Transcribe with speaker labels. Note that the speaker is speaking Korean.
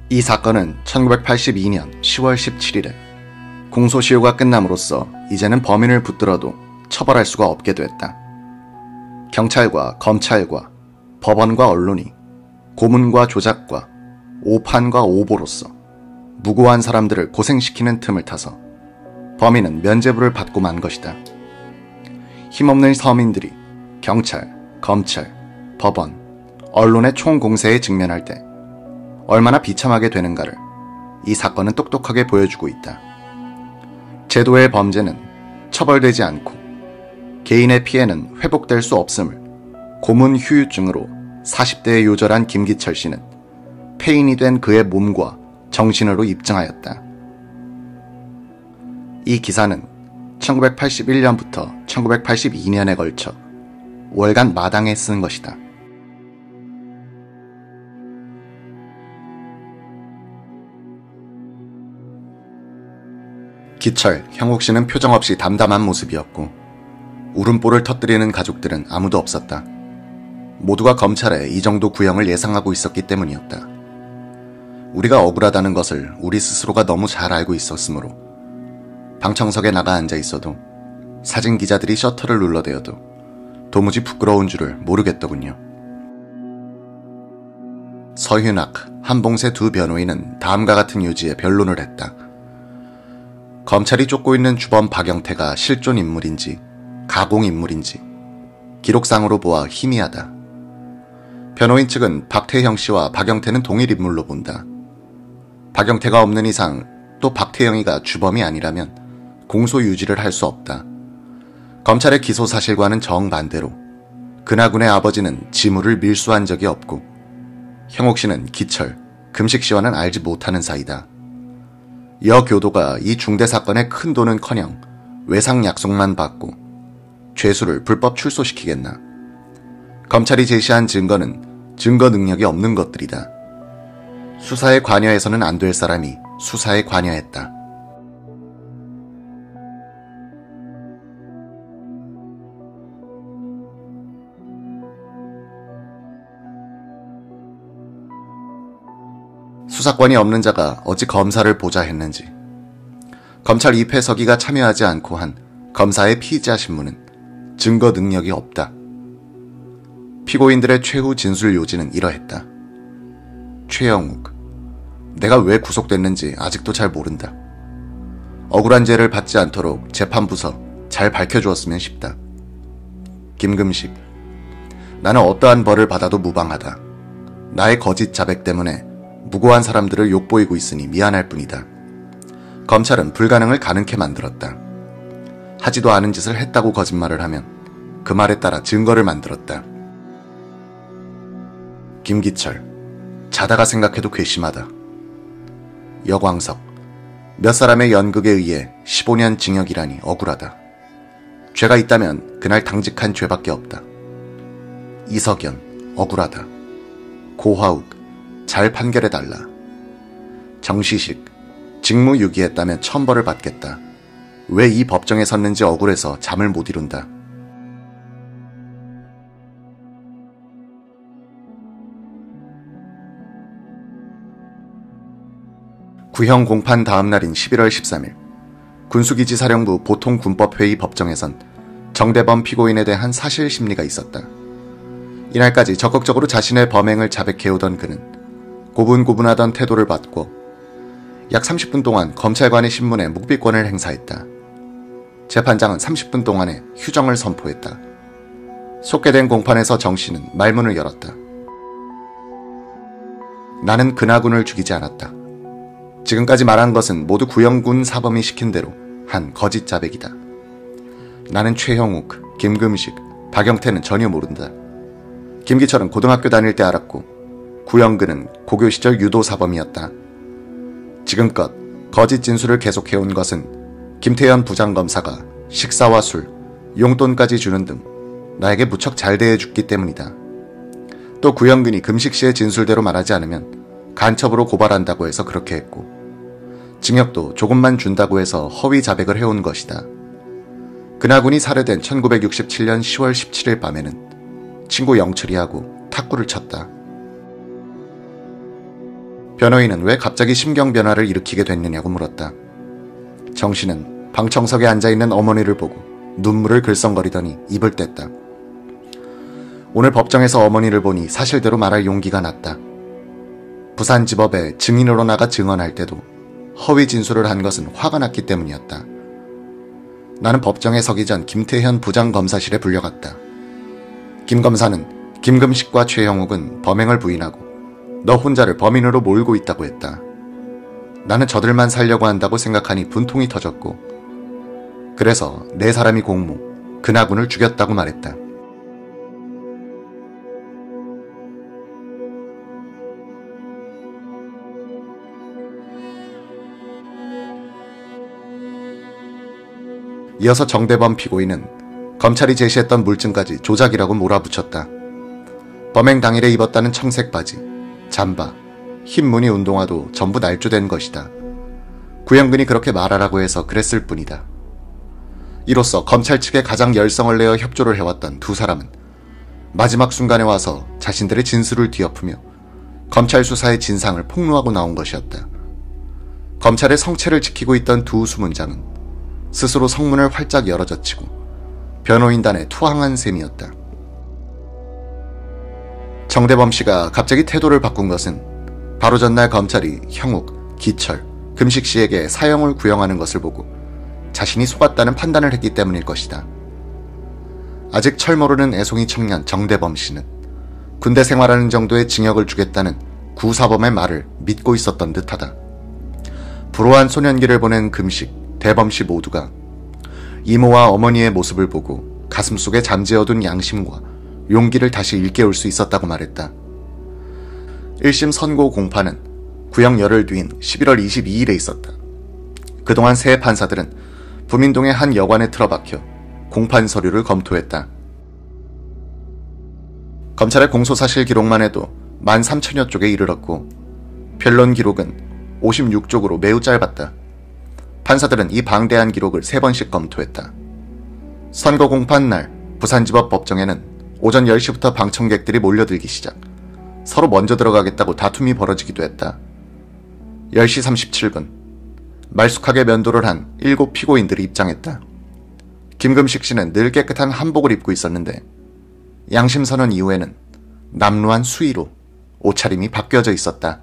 Speaker 1: 이 사건은 1982년 10월 17일에 공소시효가 끝남으로써 이제는 범인을 붙들어도 처벌할 수가 없게 됐다. 경찰과 검찰과 법원과 언론이 고문과 조작과 오판과 오보로서 무고한 사람들을 고생시키는 틈을 타서 범인은 면죄부를 받고 만 것이다. 힘없는 서민들이 경찰, 검찰, 법원, 언론의 총공세에 직면할 때 얼마나 비참하게 되는가를 이 사건은 똑똑하게 보여주고 있다. 제도의 범죄는 처벌되지 않고 개인의 피해는 회복될 수 없음을 고문 후유증으로 40대에 요절한 김기철 씨는 폐인이 된 그의 몸과 정신으로 입증하였다. 이 기사는 1981년부터 1982년에 걸쳐 월간 마당에 쓴 것이다. 기철, 형욱 씨는 표정없이 담담한 모습이었고 울음보를 터뜨리는 가족들은 아무도 없었다. 모두가 검찰에 이 정도 구형을 예상하고 있었기 때문이었다. 우리가 억울하다는 것을 우리 스스로가 너무 잘 알고 있었으므로 방청석에 나가 앉아 있어도 사진 기자들이 셔터를 눌러대어도 도무지 부끄러운 줄을 모르겠더군요. 서윤학, 한봉세 두 변호인은 다음과 같은 요지의 변론을 했다. 검찰이 쫓고 있는 주범 박영태가 실존 인물인지 가공 인물인지 기록상으로 보아 희미하다. 변호인 측은 박태형 씨와 박영태는 동일 인물로 본다. 박영태가 없는 이상 또 박태형이가 주범이 아니라면 공소 유지를 할 수 없다. 검찰의 기소 사실과는 정반대로 근하군의 아버지는 지물을 밀수한 적이 없고 형욱 씨는 기철, 금식 씨와는 알지 못하는 사이다. 여교도가 이 중대 사건의 큰 돈은커녕 외상 약속만 받고 죄수를 불법 출소시키겠나. 검찰이 제시한 증거는 증거 능력이 없는 것들이다. 수사에 관여해서는 안 될 사람이 수사에 관여했다. 수사권이 없는 자가 어찌 검사를 보자 했는지. 검찰 입회서기가 참여하지 않고 한 검사의 피의자 신문은 증거 능력이 없다. 피고인들의 최후 진술 요지는 이러했다. 최영욱, 내가 왜 구속됐는지 아직도 잘 모른다. 억울한 죄를 받지 않도록 재판부서 잘 밝혀주었으면 싶다. 김금식, 나는 어떠한 벌을 받아도 무방하다. 나의 거짓 자백 때문에 무고한 사람들을 욕보이고 있으니 미안할 뿐이다. 검찰은 불가능을 가능케 만들었다. 하지도 않은 짓을 했다고 거짓말을 하면 그 말에 따라 증거를 만들었다. 김기철, 자다가 생각해도 괘씸하다. 여광석, 몇 사람의 연극에 의해 15년 징역이라니 억울하다. 죄가 있다면 그날 당직한 죄밖에 없다. 이석연, 억울하다. 고화욱, 잘 판결해달라. 정시식, 직무유기했다면 천벌을 받겠다. 왜 이 법정에 섰는지 억울해서 잠을 못 이룬다. 구형 공판 다음 날인 11월 13일 군수기지 사령부 보통군법회의 법정에선 정대범 피고인에 대한 사실 심리가 있었다. 이날까지 적극적으로 자신의 범행을 자백해오던 그는 고분고분하던 태도를 받고 약 30분 동안 검찰관의 신문에 묵비권을 행사했다. 재판장은 30분 동안의 휴정을 선포했다. 속개된 공판에서 정 씨는 말문을 열었다. 나는 근하군을 죽이지 않았다. 지금까지 말한 것은 모두 구형군 사범이 시킨 대로 한 거짓 자백이다. 나는 최형욱, 김금식, 박영태는 전혀 모른다. 김기철은 고등학교 다닐 때 알았고 구형근은 고교 시절 유도 사범이었다. 지금껏 거짓 진술을 계속해온 것은 김태현 부장검사가 식사와 술, 용돈까지 주는 등 나에게 무척 잘 대해줬기 때문이다. 또 구형근이 금식 씨의 진술대로 말하지 않으면 간첩으로 고발한다고 해서 그렇게 했고 징역도 조금만 준다고 해서 허위 자백을 해온 것이다. 근하군이 살해된 1967년 10월 17일 밤에는 친구 영철이하고 탁구를 쳤다. 변호인은 왜 갑자기 심경 변화를 일으키게 됐느냐고 물었다. 정 씨는 방청석에 앉아있는 어머니를 보고 눈물을 글썽거리더니 입을 뗐다. 오늘 법정에서 어머니를 보니 사실대로 말할 용기가 났다. 부산지법에 증인으로 나가 증언할 때도 허위 진술을 한 것은 화가 났기 때문이었다. 나는 법정에 서기 전 김태현 부장검사실에 불려갔다. 김 검사는 김금식과 최형욱은 범행을 부인하고 너 혼자를 범인으로 몰고 있다고 했다. 나는 저들만 살려고 한다고 생각하니 분통이 터졌고 그래서 네 사람이 공모, 근하군을 죽였다고 말했다. 이어서 정대범 피고인은 검찰이 제시했던 물증까지 조작이라고 몰아붙였다. 범행 당일에 입었다는 청색 바지, 잠바, 흰 무늬 운동화도 전부 날조된 것이다. 구형근이 그렇게 말하라고 해서 그랬을 뿐이다. 이로써 검찰 측에 가장 열성을 내어 협조를 해왔던 두 사람은 마지막 순간에 와서 자신들의 진술을 뒤엎으며 검찰 수사의 진상을 폭로하고 나온 것이었다. 검찰의 성체를 지키고 있던 두 수문장은 스스로 성문을 활짝 열어젖히고 변호인단에 투항한 셈이었다. 정대범 씨가 갑자기 태도를 바꾼 것은 바로 전날 검찰이 형욱, 기철, 금식 씨에게 사형을 구형하는 것을 보고 자신이 속았다는 판단을 했기 때문일 것이다. 아직 철 모르는 애송이 청년 정대범 씨는 군대 생활하는 정도의 징역을 주겠다는 구사범의 말을 믿고 있었던 듯하다. 불우한 소년기를 보낸 금식, 대범 씨 모두가 이모와 어머니의 모습을 보고 가슴속에 잠재워둔 양심과 용기를 다시 일깨울 수 있었다고 말했다. 1심 선고 공판은 구형 열흘 뒤인 11월 22일에 있었다. 그동안 세 판사들은 부민동의 한 여관에 틀어박혀 공판 서류를 검토했다. 검찰의 공소사실 기록만 해도 13,000여 쪽에 이르렀고 변론 기록은 56쪽으로 매우 짧았다. 판사들은 이 방대한 기록을 3번씩 검토했다. 선거 공판 날 부산지법 법정에는 오전 10시부터 방청객들이 몰려들기 시작, 서로 먼저 들어가겠다고 다툼이 벌어지기도 했다. 10시 37분, 말쑥하게 면도를 한 7 피고인들이 입장했다. 김금식 씨는 늘 깨끗한 한복을 입고 있었는데 양심선언 이후에는 남루한 수의로 옷차림이 바뀌어져 있었다.